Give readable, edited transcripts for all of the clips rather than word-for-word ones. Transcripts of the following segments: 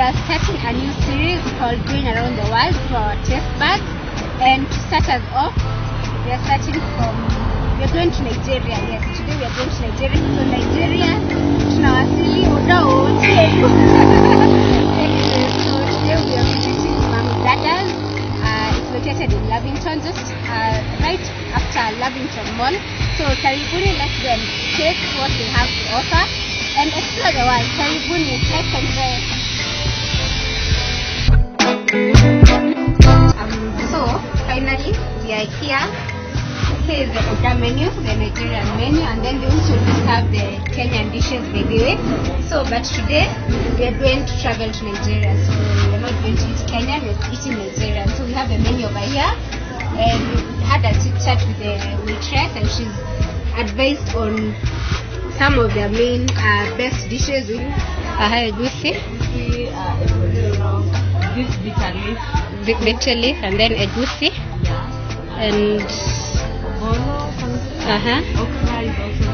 are starting a new series called Going Around the World for our taste buds. And to start us off, we are going to Nigeria. Yes, today we are going to Nigeria. So Nigeria, tunawasili Odo. So today we are visiting MummyDada's. It's located in Lavington, just right after Lavington Mall. So karibuni, let's go and check what they have to offer and explore the world. Karibuni, let's enjoy. So finally we are here. This is the Oda menu, the Nigerian menu, and then they also have the Kenyan dishes by the way. So but today we are going to travel to Nigeria, so we are not going to eat Kenyan, we are eating Nigerian. So we have the menu over here, and we had a chit chat with the waitress, and she's advised on some of their main best dishes. Egusi, this bitter leaf, and then egusi, and okra is also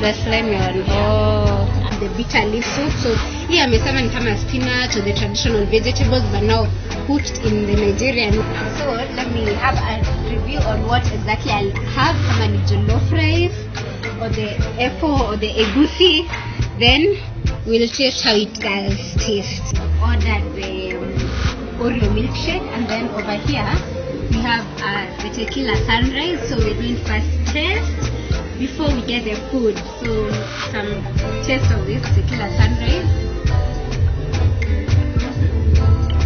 the slimy one. Oh, and the bitter leaf soup. So here amesema ni kama spinach or the traditional vegetables, but now put in the Nigerian. So let me have a review on what exactly I'll have. Kama ni jollof rice or the efo or the egusi, then we'll taste how it does taste. Ordered the Oreo milkshake, and then over here we have the tequila sunrise. So we're doing first taste before we get the food. So some taste of this tequila sunrise.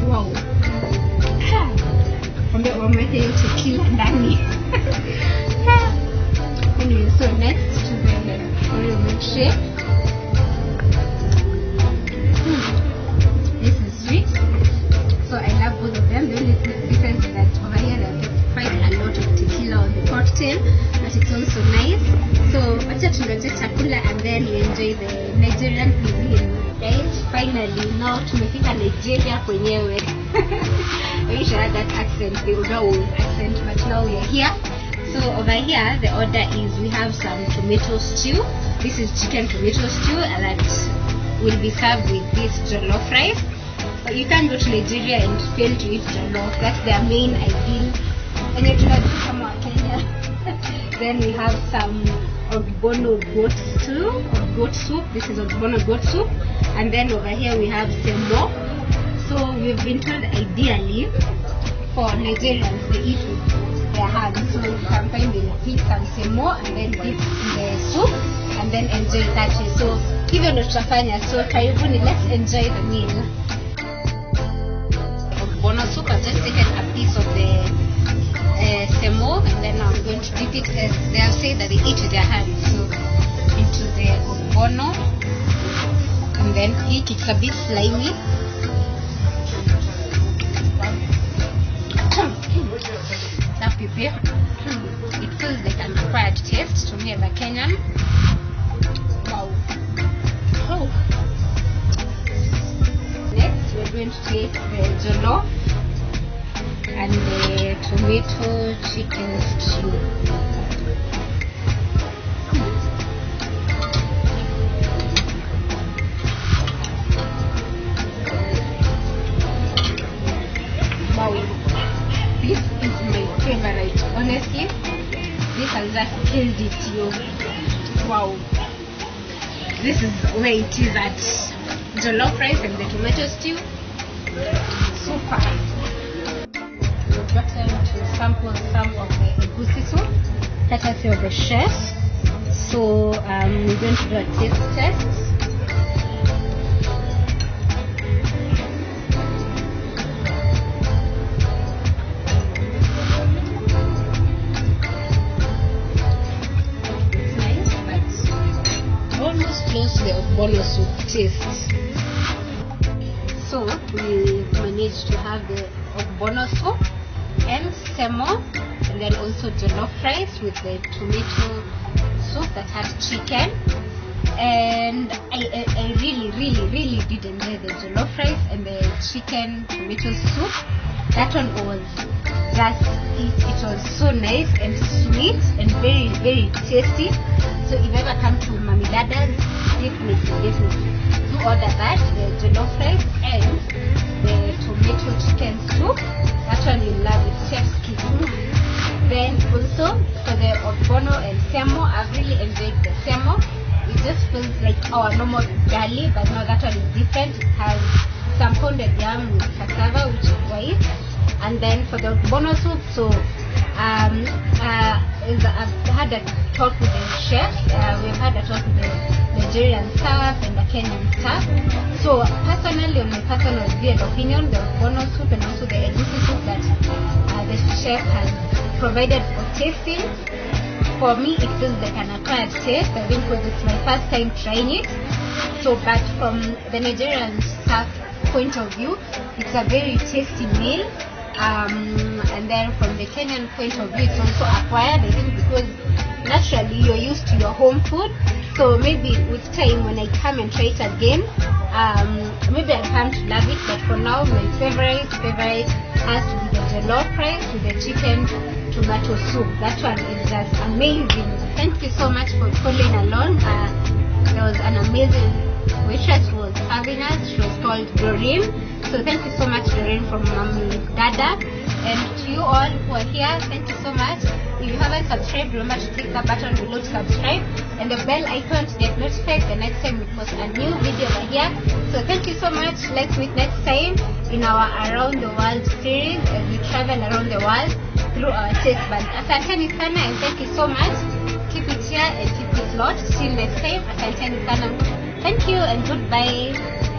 Wow. Kumbe wameweka hiyo tequila ndani. Anyway, so next to the Oreo milkshake. This is sweet. So I love both of them. The only difference is that over here there's quite a lot of tequila on the cocktail, but it's also nice. So acha tungoje chakula and then we enjoy the Nigerian cuisine. Guys, finally now tumefika Nigeria kwenyewe. We should have that accent, the Odo accent, but now we are here. So over here the order is we have some tomato stew. This is chicken tomato stew that will be served with this jollof rice. But you can't go to Nigeria and fail to eat jollof. That's their main ideal. And you can do some more Kenya. Then we have some Ogbono goat stew or goat soup. This is Ogbono goat soup. And then over here we have semo. So we've been told ideally for Nigerians they eat with their hands. So you can find them eat some semo and then dip in the soup and then enjoy that way. So hivyo ndo tutafanya. So karibuni, let's enjoy the meal. Ogbono soup, I've just taken a piece of the semo, and then I'm going to dip it, as they have said that they eat with their hands, so into the ogbono, and then eat. It's a bit slimy. That pepper, it feels like an acquired taste to me as a Kenyan. Wow. Oh. Next, we're going to take the jollof and the tomato chicken stew. Wow, this is my favorite. Honestly, this has just killed it, yo. Wow, this is where it is at. Jollof rice and the tomato stew. Super. We've gotten to sample some of the egusi soup, courtesy of the chef. So we're going to do a taste test. It's nice, but almost close to the Ogbono soup taste. So we managed to have the Ogbono soup and semo, and then also jollof rice with the tomato soup that has chicken. And I really did enjoy the jollof rice and the chicken tomato soup. That one was just it was so nice and sweet and very tasty. So if you ever come to MummyDada's, definitely. So order that, the jollof rice and the tomato chicken soup. That one you love it, chef's kiss. Then also for the ogbono and semo, I've really enjoyed the semo. It just feels like our normal ugali, but no, that one is different. It has some pounded yam with cassava, which is white. And then for the ogbono soup, so I've had a talk with the chef. We've had a talk with the Nigerian staff and the Kenyan staff. So personally, on my personal view and opinion, the ogbono soup and also the egusi soup that the chef has provided for tasting, for me it feels like an acquired taste. I think because it's my first time trying it. So, but from the Nigerian staff point of view, it's a very tasty meal. And then from the Kenyan point of view, it's also acquired, I think, because naturally you're used to your home food. So maybe with time, when I come and try it again, maybe I'll come to love it. But for now, my favorite has to be the jollof rice with the chicken tomato soup. That one is just amazing. Thank you so much for following along. There was an amazing waitress who was serving us. She was called Doreen. So thank you so much, Doreen, from MummyDada. And to you all who are here, thank you so much. If you haven't subscribed, remember to click that button below to subscribe and the bell icon to get notified the next time we post a new video over here. So thank you so much. Let's meet next time in our Around the World series as we travel around the world through our taste buds. Asanteni sana and thank you so much. Keep it here and keep it locked. Till next time. Asanteni sana. Thank you and goodbye.